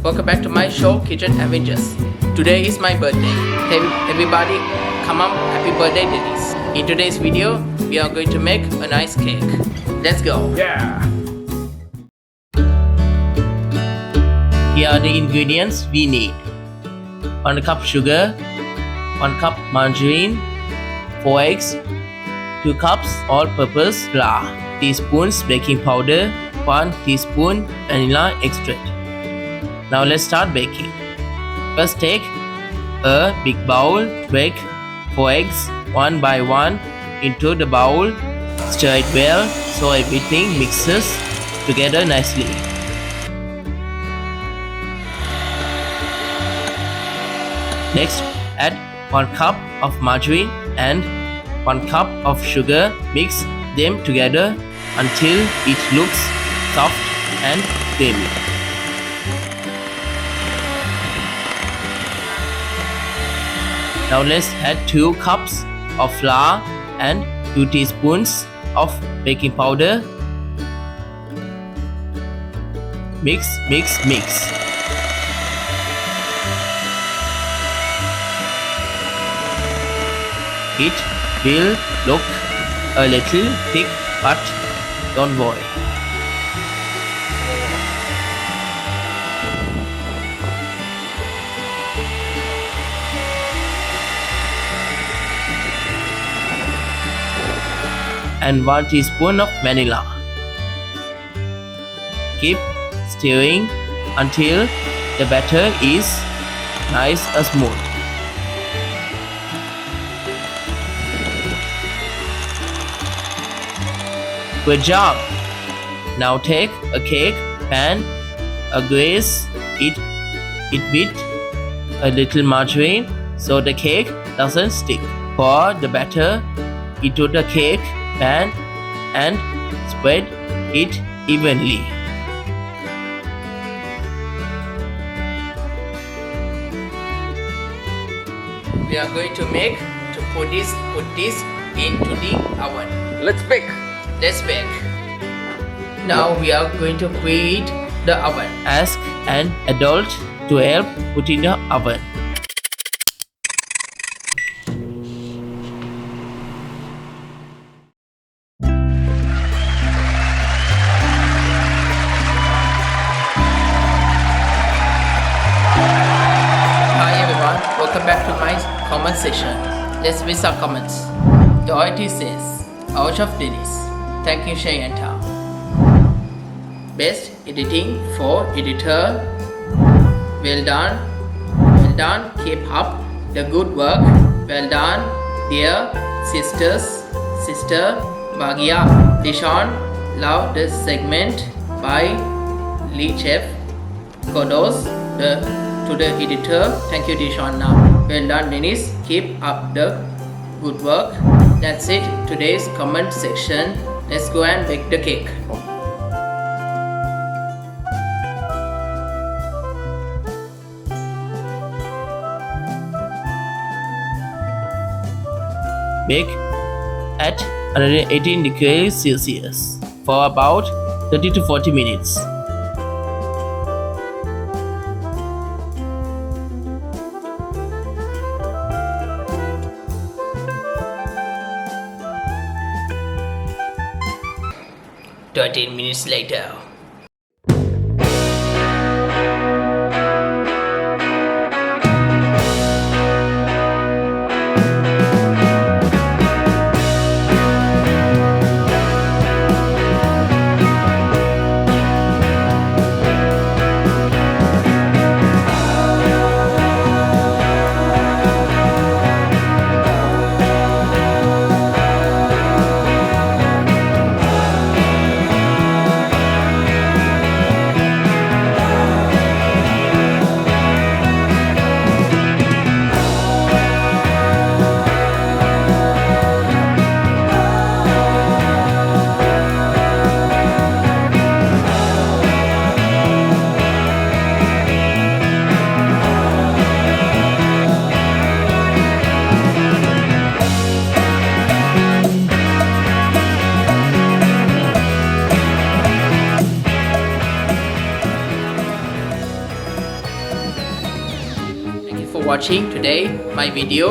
welcome back to my show Kitchen Avengers. Today is my birthday. Hey everybody, come on, happy birthday Dennis. In today's video, we are going to make a nice cake. Let's go. Yeah. Here are the ingredients we need. 1 cup sugar, 1 cup margarine, 4 eggs, 2 cups all-purpose flour, teaspoons baking powder, 1 teaspoon vanilla extract. Now let's start baking. First take a big bowl, break 4 eggs one by one into the bowl, stir it well so everything mixes together nicely. Next, add 1 cup of margarine and 1 cup of sugar. Mix them together until it looks soft and creamy. Now let's add 2 cups of flour and 2 teaspoons of baking powder. Mix, mix, mix. It will look a little thick, but don't worry. And 1 teaspoon of vanilla. Keep stirring until the batter is nice and smooth. Good job! Now take a cake pan, grease it with a little margarine so the cake doesn't stick. Pour the batter into the cake pan and spread it evenly. We are going to put this into the oven. Let's bake. Let's bake. Now we are going to preheat the oven. Ask an adult to help put in the oven. Hi everyone, welcome back to my comment section. Let's read some comments. The OIT says, out of Dennis. Thank you, Shayanta. Best editing for editor. Well done. Well done. Keep up the good work. Well done, dear sisters. Sister Bhagia. Dion, love the segment by Lee Chef. Kudos to the editor. Thank you, Dion. Now, well done, Dennis. Keep up the good work. That's it. Today's comment section. Let's go and bake the cake. Bake at 118 degrees Celsius for about 30 to 40 minutes. Minutes later. watching today my video.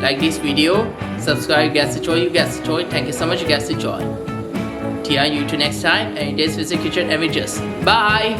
Like this video, subscribe, guys to join, you guys to join. Thank you so much, you guys to join. Dion, you till next time, and this is the Kitchen Avengers. Bye.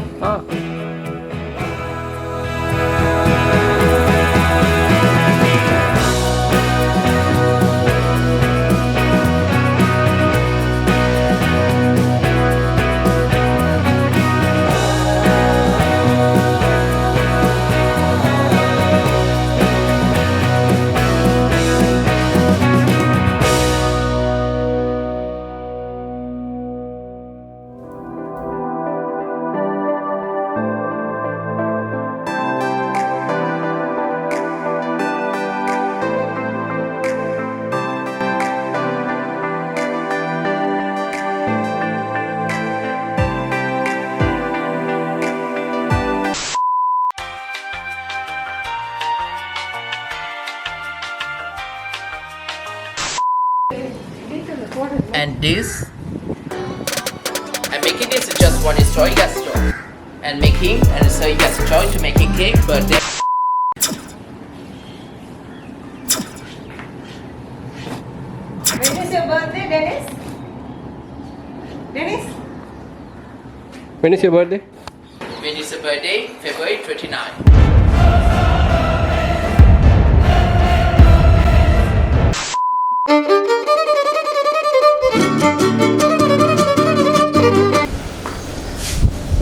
And this, and making this is just one is joy, yes joy, and making, and so you guys joy to making cake birthday. When is your birthday, Dennis? Dennis? When is your birthday? When is your birthday? February 29.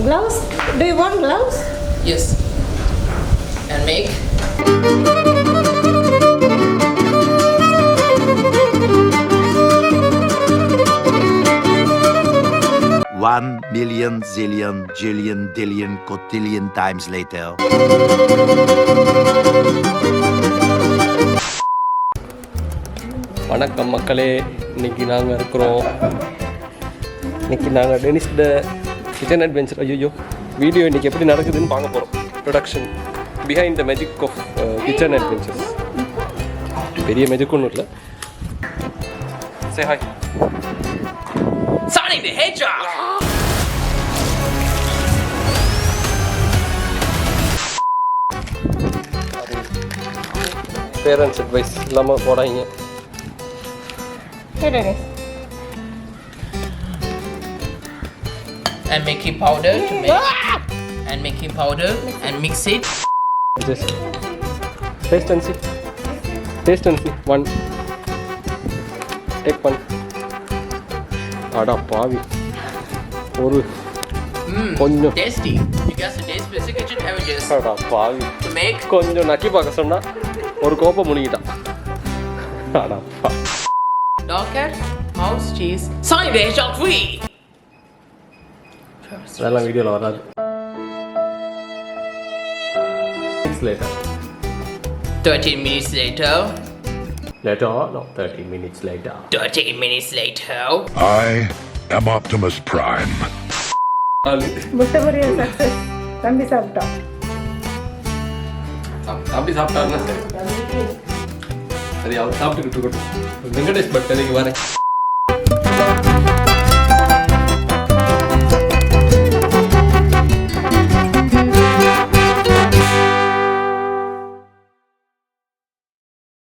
Gloves? Do you want gloves? Yes. And make. One million, zillion, jillion, dillion, cotillion times later. வணக்கம் மக்களே, இன்னைக்கு நாங்கள் இருக்கிறோம். இன்னைக்கு நாங்கள் Denis the kitchen adventure ஐயோ video இன்றைக்கி எப்படி நடக்குதுன்னு பார்க்க போகிறோம். Production behind the magic of kitchen adventures. பெரிய மேஜிக் ஒன்றும் இல்லை. Say hi. Sonic the Hedgehog! Parents advice இல்லாமல் போடாதீங்க. Hey, Dennis. And making powder to make. And making powder and mix it. Just taste and see. Taste and see. One. Take one. அடா பாவி ஒரு கொஞ்சம் Tasty. You guys to taste basic kitchen averages. அடா பாவி To make. கொஞ்சம் நக்கி பார்க்க சொன்னா ஒரு கோப்பை முழுங்கிட்டான். அடா பா. Dog cat, mouse, cheese. Sonic the Hedgehog free. அதெல்லாம் வீடியோவில் வராது. Later. 13 minutes later. Later? No, 13 minutes later. 13 minutes later. I am Optimus Prime. முட்டை பொரியல் சக்ஸஸ். தம்பி சாப்பிட்டோம். தம்பி சாப்பிட்டாருன்னா சரி. சரி அவர் சாப்பிட்டுக்கிட்டு இருக்கட்டும். வெங்கடேஷ் பட் கதைக்கு வரேன்.